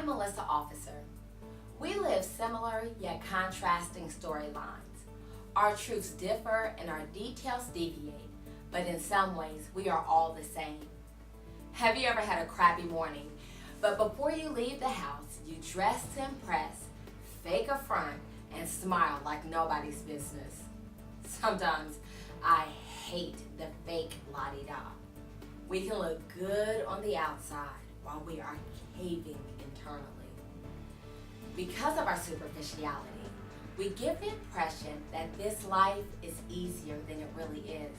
I'm Melissa Officer. We live similar yet contrasting storylines. Our truths differ and our details deviate, but in some ways we are all the same. Have you ever had a crappy morning, but before you leave the house, you dress to impress, fake a front, and smile like nobody's business? Sometimes I hate the fake la-di-da. We can look good on the outside while we are caving internally. Because of our superficiality, we give the impression that this life is easier than it really is.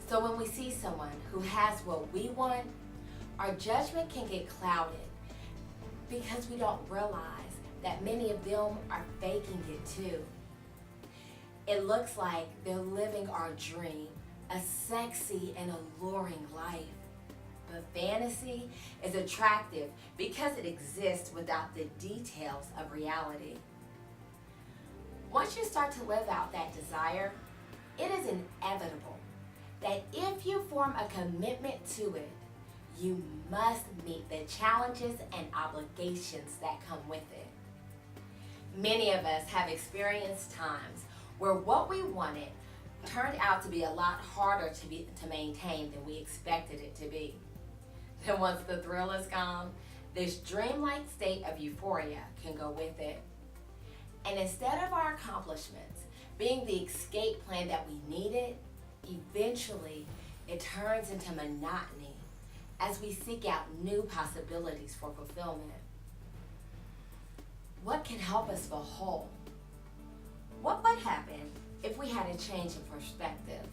So when we see someone who has what we want, our judgment can get clouded because we don't realize that many of them are faking it too. It looks like they're living our dream, a sexy and alluring life. But fantasy is attractive because it exists without the details of reality. Once you start to live out that desire, it is inevitable that if you form a commitment to it, you must meet the challenges and obligations that come with it. Many of us have experienced times where what we wanted turned out to be a lot harder to maintain than we expected it to be. Then once the thrill is gone, this dreamlike state of euphoria can go with it. And instead of our accomplishments being the escape plan that we needed, eventually it turns into monotony as we seek out new possibilities for fulfillment. What can help us feel whole? What would happen if we had a change in perspective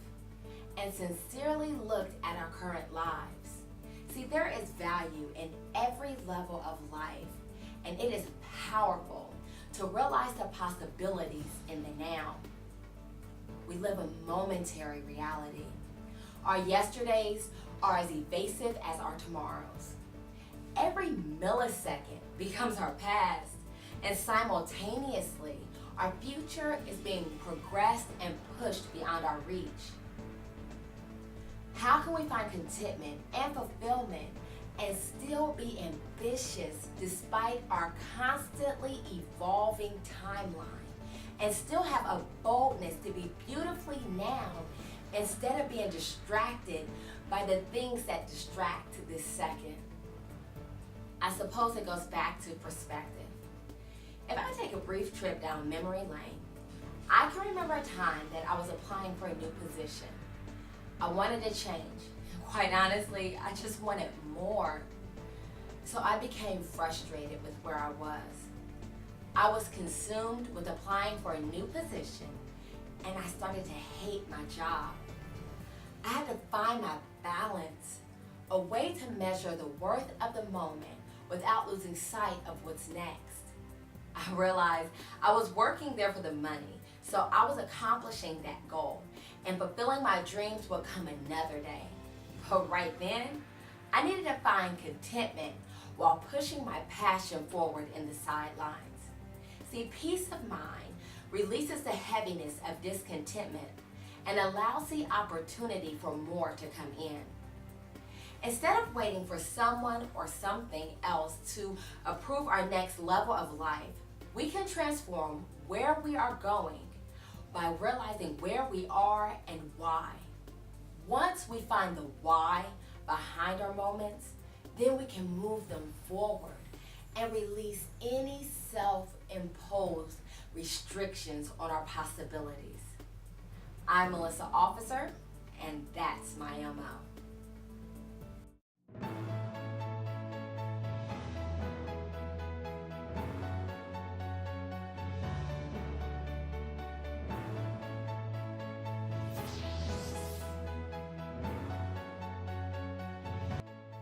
and sincerely looked at our current lives? See, there is value in every level of life, and it is powerful to realize the possibilities in the now. We live a momentary reality. Our yesterdays are as evasive as our tomorrows. Every millisecond becomes our past, and simultaneously, our future is being progressed and pushed beyond our reach. How can we find contentment and fulfillment and still be ambitious despite our constantly evolving timeline, and still have a boldness to be beautifully now instead of being distracted by the things that distract this second? I suppose it goes back to perspective. If I take a brief trip down memory lane, I can remember a time that I was applying for a new position. I wanted to change. Quite honestly, I just wanted more. So I became frustrated with where I was. I was consumed with applying for a new position, and I started to hate my job. I had to find my balance, a way to measure the worth of the moment without losing sight of what's next. I realized I was working there for the money, so I was accomplishing that goal, and fulfilling my dreams would come another day. But right then, I needed to find contentment while pushing my passion forward in the sidelines. See, peace of mind releases the heaviness of discontentment and allows the opportunity for more to come in. Instead of waiting for someone or something else to approve our next level of life, we can transform where we are going by realizing where we are and why. Once we find the why behind our moments, then we can move them forward and release any self-imposed restrictions on our possibilities. I'm Melissa Officer, and that's my MO.